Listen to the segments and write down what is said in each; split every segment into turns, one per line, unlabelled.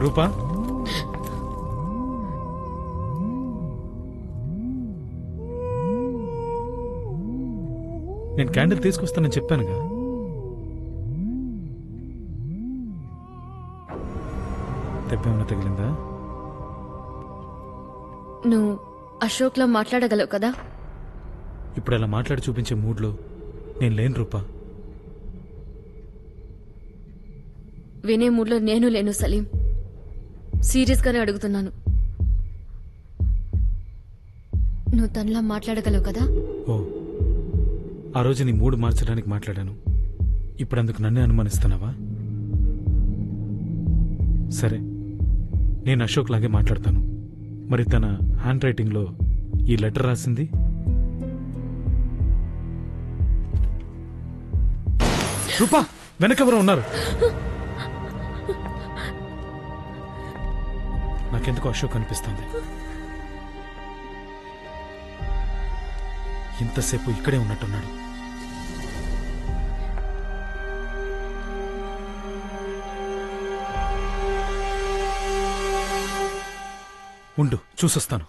రూపా, నేను క్యాండిల్ తీసుకొస్తానని చెప్పానుగా. దెబ్బేమన్నా తగిలిందా?
నువ్వు అశోక్లా మాట్లాడగలవు కదా?
ఇప్పుడు అలా మాట్లాడి చూపించే మూడ్లో నేను లేను రూపా.
వినే మూడ్లో నేను లేను సలీం. సీరియస్గానే అడుగుతున్నాను. నువ్వు తనలా మాట్లాడగలవు కదా?
ఓ, ఆ రోజు నీ మూడు మార్చడానికి మాట్లాడాను. ఇప్పుడు అందుకు నన్నే అనుమానిస్తున్నావా? సరే, నేను అశోక్ లాగే మాట్లాడతాను. మరి తన హ్యాండ్ రైటింగ్లో ఈ లెటర్ రాసింది? రూపా, వెనకెవరో ఉన్నారు. నాకెందుకు అశోక్ అనిపిస్తుంది. ఇంతసేపు ఇక్కడే ఉన్నట్టున్నాడు. ఉండు, చూసొస్తాను.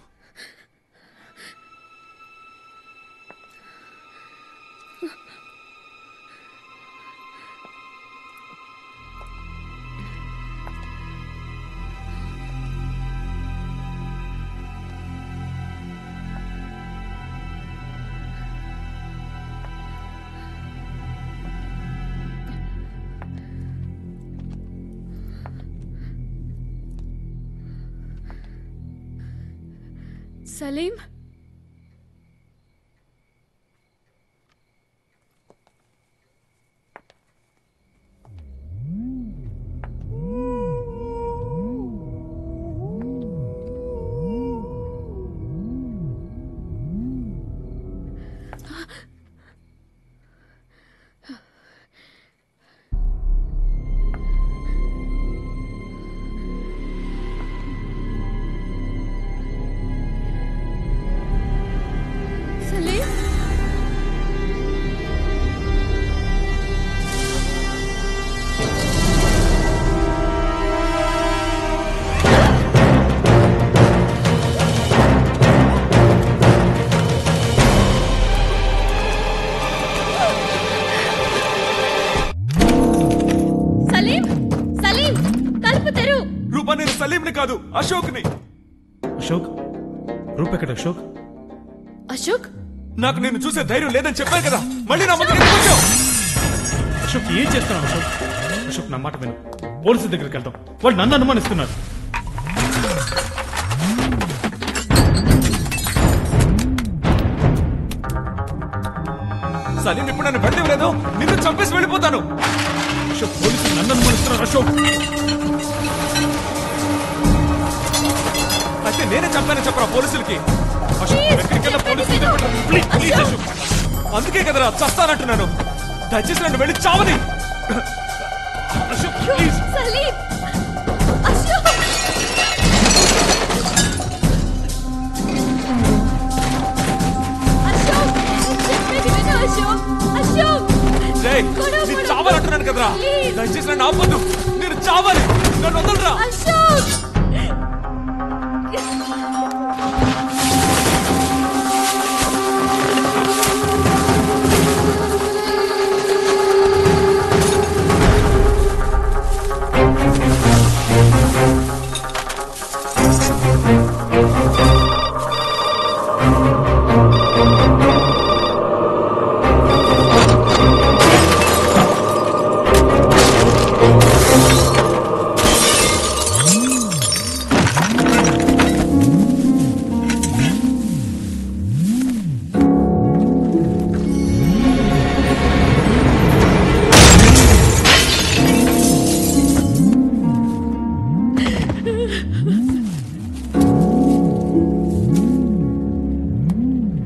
సలీం,
కాదు, అశోక్ని.
అశోక్? రూపెక్కడ అశోక్?
అశోక్,
నాకు నేను చూసే ధైర్యం లేదని చెప్పాను కదా, మళ్ళీ నా ముందుకు ఎందుకు వచ్చావు?
అశోక్, ఏం చేస్తున్నావు అశోక్? అశోక్, నా మాట విను. పోలీసు దగ్గరికి వెళ్తాం. వాళ్ళు నన్ను అనుమానిస్తున్నారు.
సలీం, ఇప్పుడు నన్ను వెళ్ళలేదు, నిన్ను చంపేసి వెళ్ళిపోతాను.
అశోక్, పోలీసులు నన్ను అనుమానిస్తున్నారు. అశోక్,
అయితే నేనే చంపానని చెప్పరా పోలీసులకి? అందుకే కదరా చస్తానంటున్నాను. దయచేసి నన్ను వెళ్ళి చావని. చావాలంటున్నాను కదరా, దయచేసి నన్ను ఆపొద్దు. నేను చావాలి, నన్ను వదలరా.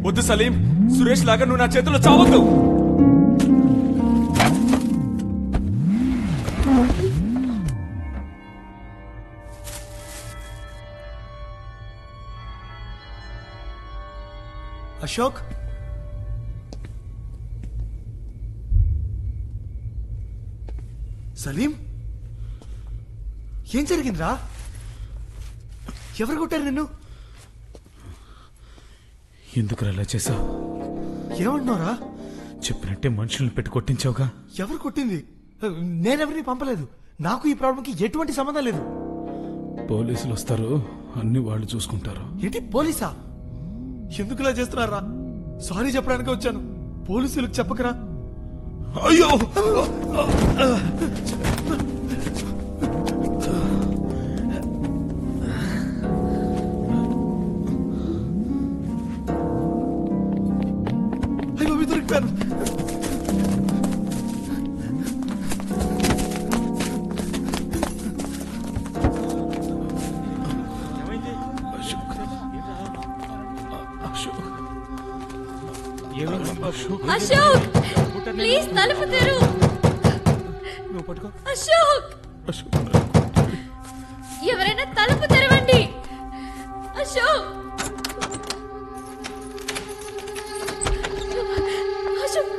వద్దు సలీం, సురేష్ లాగా నువ్వు నా చేతుల్లో చావద్దు.
అశోక్, సలీం, ఏం జరిగిందిరా? ఎవరు కొట్టారు నిన్ను?
ఎందుకు అలా చేసావు?
ఏమంటున్నారా?
చెప్పినట్టే మనుషుల్ని పెట్టి కొట్టించావుగా.
ఎవరు కొట్టింది? నేనెవరిని పంపలేదు. నాకు ఈ ప్రాబ్లంకి ఎటువంటి సంబంధం లేదు.
పోలీసులు వస్తారు, అన్ని వాళ్ళు చూసుకుంటారు.
ఏంటి పోలీసా? ఎందుకు ఇలా చేస్తున్నారా? సారీ చెప్పడానికి వచ్చాను, పోలీసులకు చెప్పకరా. అయ్యో అయ్యో మీ దొరికిపోయాను.
అశోక్ ప్లీజ్ తలుపు తెరు. అశోక్ ఎవరైనా తలుపు తెరవండి. అశోక్ అశోక్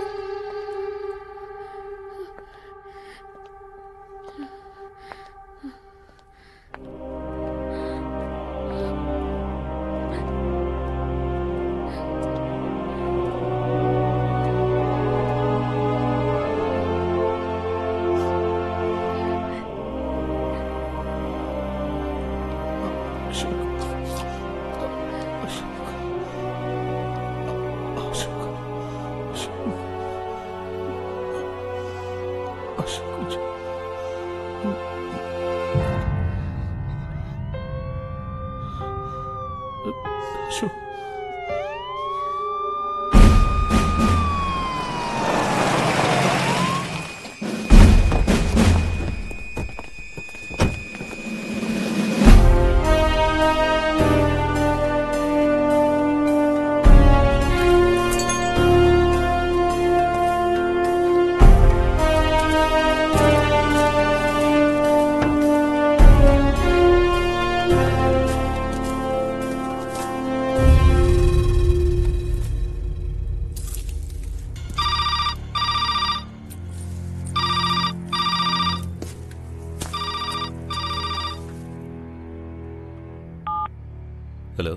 హలో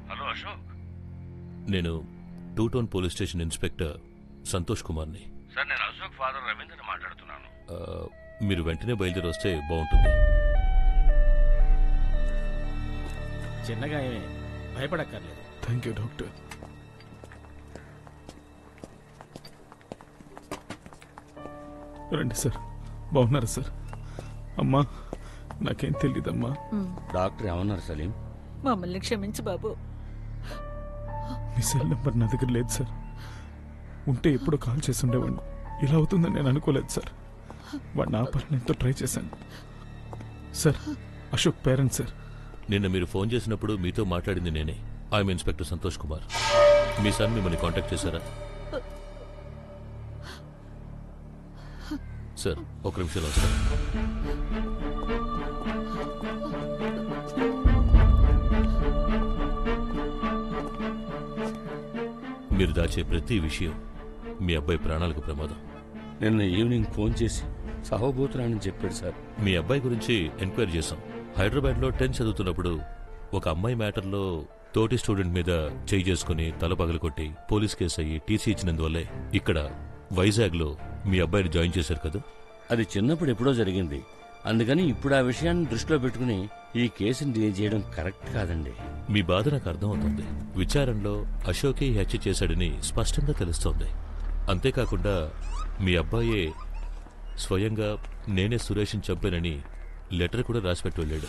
హలో అశోక్, నేను two town police station inspector Santosh కుమార్ని.
సార్, నేను అశోక్ ఫాదర్ రవీంద్రని మాట్లాడుతున్నాను.
మీరు వెంటనే బయలుదేరి వస్తే బాగుంటుంది.
చిన్నగా ఏమే, భయపడక్కర్లేదు.
Thank you doctor. రండి సార్. బాగున్నారా సార్? అమ్మా నాకేం తెలీదమ్మా.
డాక్టర్ ఏమన్నారు సలీం?
మమ్మల్ని క్షమించు బాబు.
మీ సెల్ నెంబర్ నా దగ్గర లేదు సార్. ఉంటే ఎప్పుడో కాల్ చేసి ఉండేవాడిని. ఇలా అవుతుందని నేను అనుకోలేదు సార్. వాడిని ఆపాలని ఎంతో ట్రై చేశాను సార్. Ashok parent sir.
నిన్న మీరు ఫోన్ చేసినప్పుడు మీతో మాట్లాడింది నేనే. I'm inspector Santosh Kumar. మీ సన్ మిమ్మల్ని కాంటాక్ట్ చేశారా? సార్, ఒక నిమిషంలో వస్తాను. మీరు దాచే ప్రతి విషయం మీ అబ్బాయి ప్రాణాలకు ప్రమాదం.
నిన్న ఈవినింగ్ ఫోన్ చేసి సహోబోతున్నానని చెప్పాడు సార్.
మీ అబ్బాయి గురించి ఎంక్వైరీ చేశాం. హైదరాబాద్లో 10th చదువుతున్నప్పుడు ఒక అమ్మాయి మ్యాటర్లో తోటి స్టూడెంట్ మీద చేయి చేసుకుని తల పగలకొట్టి పోలీస్ కేసు అయ్యి టీసీ ఇచ్చినందువల్లే ఇక్కడ వైజాగ్లో మీ అబ్బాయిని జాయిన్ చేశారు కదా.
అది చిన్నప్పుడు ఎప్పుడో జరిగింది. అందుకని ఇప్పుడు ఆ విషయాన్ని దృష్టిలో పెట్టుకుని ఈ కేసుని డీల్ చేయడం కరెక్ట్ కాదండి.
మీ బాధ నాకు అర్థమవుతుంది. విచారణలో అశోకే హత్య చేశాడని స్పష్టంగా తెలుస్తోంది. అంతేకాకుండా మీ అబ్బాయే స్వయంగా నేనే సురేష్ని చంపానని లెటర్ కూడా రాసిపెట్టి వెళ్ళాడు.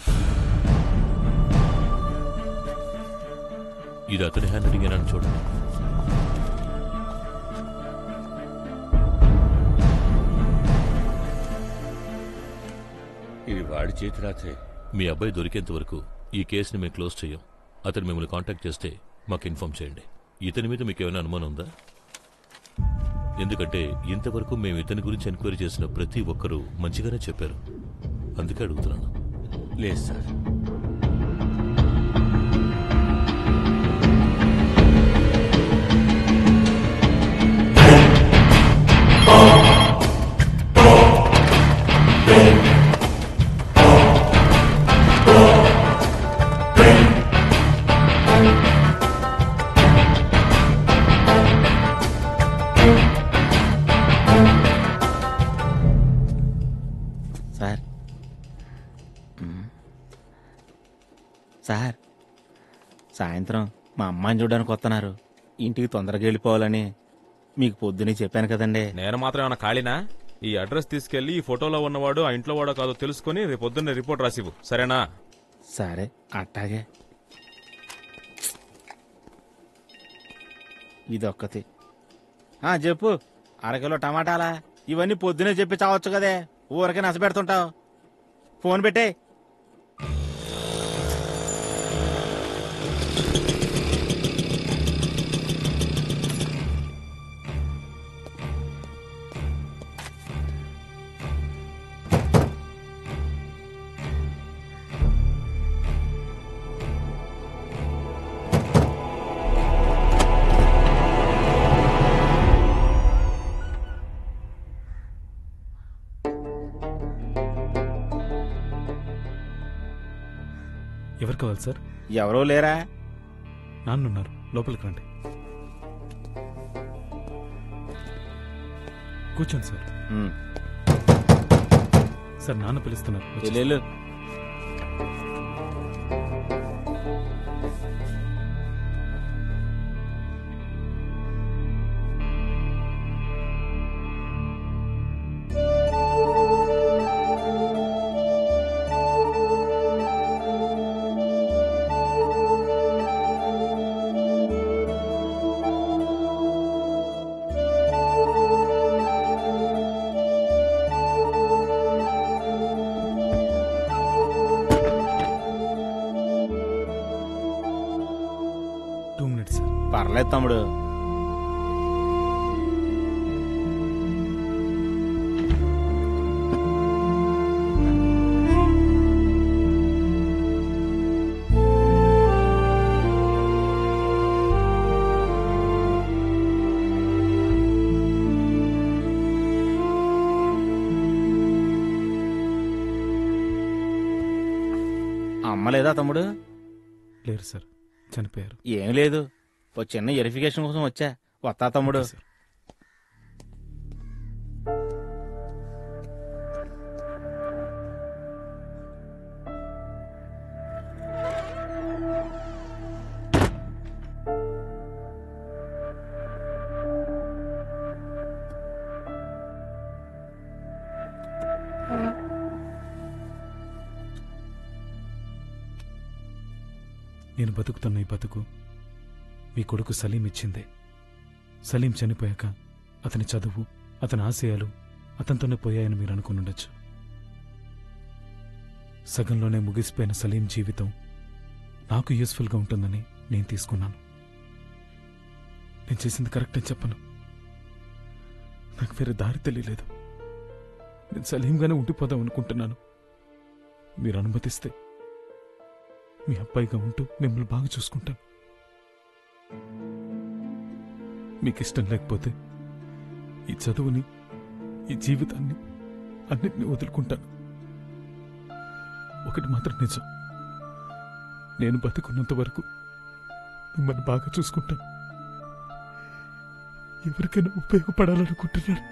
ఇది అతని హ్యాండ్ రైటింగ్ అని చూడండి.
ఇది వాడి చేతి రాత్రే.
మీ అబ్బాయి దొరికేంత వరకు ఈ కేసుని మేము క్లోజ్ చేయం. అతను మిమ్మల్ని కాంటాక్ట్ చేస్తే మాకు ఇన్ఫార్మ్ చేయండి. ఇతని మీద మీకు ఏమైనా అనుమానం ఉందా? ఎందుకంటే ఇంతవరకు మేము ఇతని గురించి ఎంక్వైరీ చేసిన ప్రతి ఒక్కరూ మంచిగానే చెప్పారు. అందుకే అడుగుతున్నాను.
లేదు సార్.
సార్ సాయంత్రం మా అమ్మాయిని చూడడానికి వస్తున్నారు. ఇంటికి తొందరగా వెళ్ళిపోవాలని మీకు పొద్దునే చెప్పాను కదండి.
నేను మాత్రం ఏమైనా ఖాళీనా? ఈ అడ్రస్ తీసుకెళ్లి ఈ ఫోటోలో ఉన్నవాడు ఆ ఇంట్లో వాడో కాదో తెలుసుకుని రేపు పొద్దున్నే రిపోర్ట్ రాసివ్వు, సరేనా?
సరే అట్టాగే. ఇదొక్కటి. చెప్పు. అరకిలో టమాటాలా? ఇవన్నీ పొద్దునే చెప్పి చావచ్చు కదే, ఊరికే నచ్చబెడుతుంటావు. ఫోన్ పెట్టే.
ఎవరు కావాలి సార్?
ఎవరో లేరా?
నాన్నున్నారు, లోపలికి రండి. కూర్చోండి సార్. సార్ నాన్న పిలుస్తున్నారు.
వెళ్ళు. పర్లేదు తమ్ముడు. అమ్మ లేదా తమ్ముడు?
లేరు సార్, చనిపోయారు.
ఏం లేదు, ఓ చిన్న వెరిఫికేషన్ కోసం వచ్చా. వస్తా తమ్ముడు.
నేను బతుకుతున్న ఈ బతుకు మీ కొడుకు సలీం ఇచ్చిందే. సలీం చనిపోయాక అతని చదువు, అతని ఆశయాలు అతనితోనే పోయాయని మీరు అనుకునుండొచ్చు. సగంలోనే ముగిసిపోయిన సలీం జీవితం నాకు యూస్ఫుల్గా ఉంటుందని నేను తీసుకున్నాను. నేను చేసింది కరెక్ట్ అని చెప్పను, నాకు వేరే దారి తెలియలేదు. నేను సలీంగానే ఉండిపోదాం అనుకుంటున్నాను. మీరు అనుమతిస్తే మీ అబ్బాయిగా ఉంటూ మిమ్మల్ని బాగా చూసుకుంటాను. మీకు ఇష్టం లేకపోతే ఈ చదువుని, ఈ జీవితాన్ని, అన్నిటినీ వదులుకుంటాను. ఒకటి మాత్రం నిజం, నేను బతుకున్నంత వరకు మిమ్మల్ని బాగా చూసుకుంటాను. ఎవరికైనా ఉపయోగపడాలనుకుంటున్నాను.